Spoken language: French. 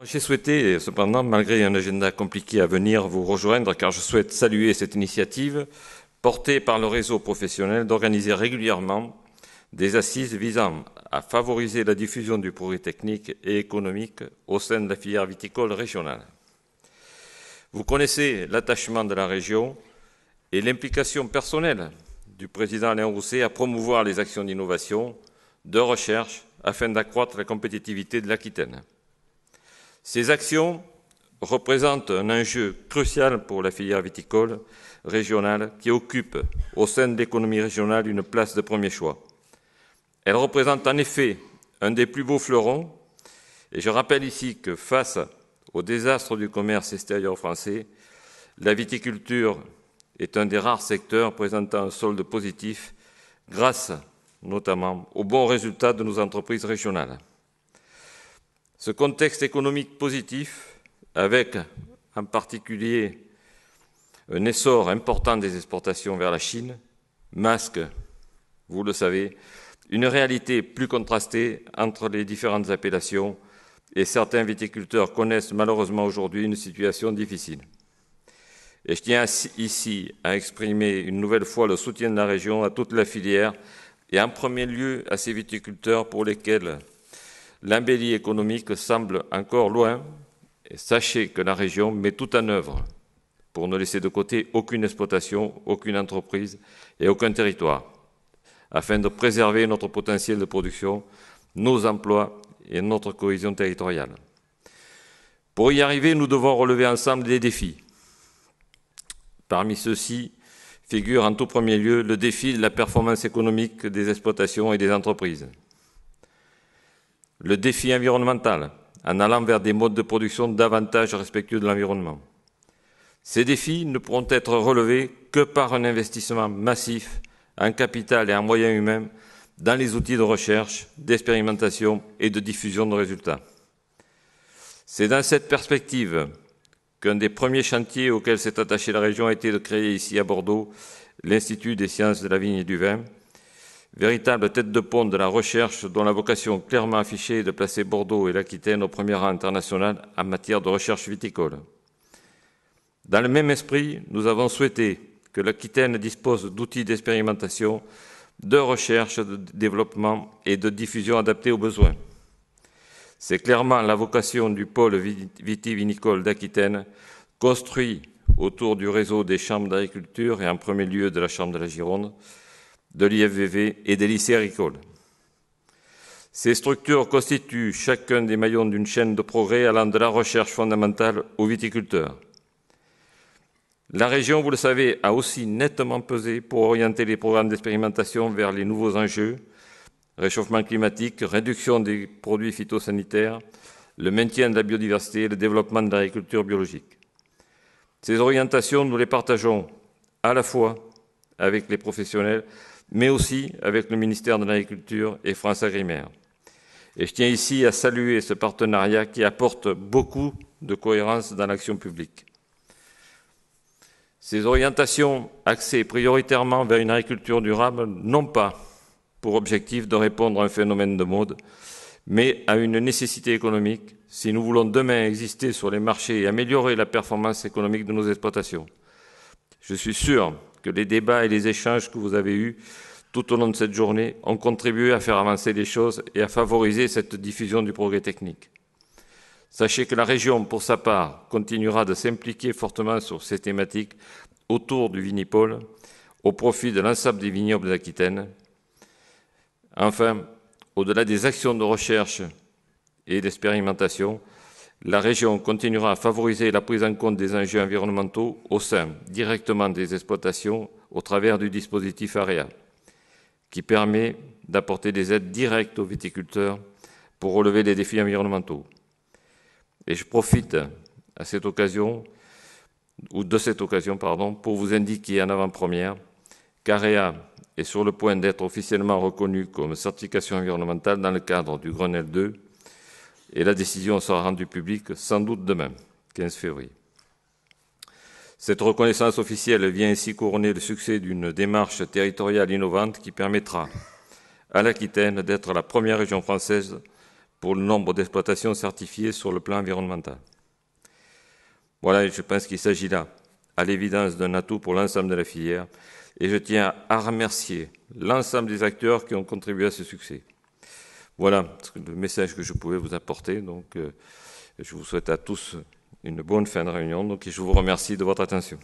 J'ai souhaité, cependant, malgré un agenda compliqué à venir, vous rejoindre car je souhaite saluer cette initiative portée par le réseau professionnel d'organiser régulièrement des assises visant à favoriser la diffusion du progrès technique et économique au sein de la filière viticole régionale. Vous connaissez l'attachement de la région et l'implication personnelle du président Alain Rousset à promouvoir les actions d'innovation, de recherche, afin d'accroître la compétitivité de l'Aquitaine. Ces actions représentent un enjeu crucial pour la filière viticole régionale qui occupe au sein de l'économie régionale une place de premier choix. Elles représentent en effet un des plus beaux fleurons et je rappelle ici que face au désastre du commerce extérieur français, la viticulture est un des rares secteurs présentant un solde positif grâce notamment aux bons résultats de nos entreprises régionales. Ce contexte économique positif, avec en particulier un essor important des exportations vers la Chine, masque, vous le savez, une réalité plus contrastée entre les différentes appellations et certains viticulteurs connaissent malheureusement aujourd'hui une situation difficile. Et je tiens ici à exprimer une nouvelle fois le soutien de la région à toute la filière et en premier lieu à ces viticulteurs pour lesquels l'embellie économique semble encore loin, et sachez que la région met tout en œuvre pour ne laisser de côté aucune exploitation, aucune entreprise et aucun territoire, afin de préserver notre potentiel de production, nos emplois et notre cohésion territoriale. Pour y arriver, nous devons relever ensemble des défis. Parmi ceux-ci figure en tout premier lieu le défi de la performance économique des exploitations et des entreprises. Le défi environnemental, en allant vers des modes de production davantage respectueux de l'environnement. Ces défis ne pourront être relevés que par un investissement massif en capital et en moyens humains dans les outils de recherche, d'expérimentation et de diffusion de résultats. C'est dans cette perspective qu'un des premiers chantiers auxquels s'est attachée la région a été de créer ici à Bordeaux l'Institut des sciences de la vigne et du vin, véritable tête de pont de la recherche dont la vocation clairement affichée est de placer Bordeaux et l'Aquitaine au premier rang international en matière de recherche viticole. Dans le même esprit, nous avons souhaité que l'Aquitaine dispose d'outils d'expérimentation, de recherche, de développement et de diffusion adaptés aux besoins. C'est clairement la vocation du pôle vitivinicole d'Aquitaine, construit autour du réseau des chambres d'agriculture et en premier lieu de la Chambre de la Gironde, de l'IFVV et des lycées agricoles. Ces structures constituent chacun des maillons d'une chaîne de progrès allant de la recherche fondamentale aux viticulteurs. La région, vous le savez, a aussi nettement pesé pour orienter les programmes d'expérimentation vers les nouveaux enjeux, réchauffement climatique, réduction des produits phytosanitaires, le maintien de la biodiversité et le développement de l'agriculture biologique. Ces orientations, nous les partageons à la fois avec les professionnels, mais aussi avec le ministère de l'Agriculture et France Agrimaire. Et je tiens ici à saluer ce partenariat qui apporte beaucoup de cohérence dans l'action publique. Ces orientations axées prioritairement vers une agriculture durable n'ont pas pour objectif de répondre à un phénomène de mode, mais à une nécessité économique si nous voulons demain exister sur les marchés et améliorer la performance économique de nos exploitations. Je suis sûr que les débats et les échanges que vous avez eus tout au long de cette journée ont contribué à faire avancer les choses et à favoriser cette diffusion du progrès technique. Sachez que la région, pour sa part, continuera de s'impliquer fortement sur ces thématiques autour du vinipôle, au profit de l'ensemble des vignobles d'Aquitaine. Enfin, au-delà des actions de recherche et d'expérimentation, la région continuera à favoriser la prise en compte des enjeux environnementaux au sein directement des exploitations au travers du dispositif AREA, qui permet d'apporter des aides directes aux viticulteurs pour relever les défis environnementaux. Et je profite de cette occasion, pour vous indiquer en avant-première qu'AREA est sur le point d'être officiellement reconnue comme certification environnementale dans le cadre du Grenelle 2, et la décision sera rendue publique sans doute demain, 15 février. Cette reconnaissance officielle vient ainsi couronner le succès d'une démarche territoriale innovante qui permettra à l'Aquitaine d'être la première région française pour le nombre d'exploitations certifiées sur le plan environnemental. Voilà, je pense qu'il s'agit là, à l'évidence, d'un atout pour l'ensemble de la filière. Et je tiens à remercier l'ensemble des acteurs qui ont contribué à ce succès. Voilà le message que je pouvais vous apporter. Donc, je vous souhaite à tous une bonne fin de réunion. Donc, et je vous remercie de votre attention.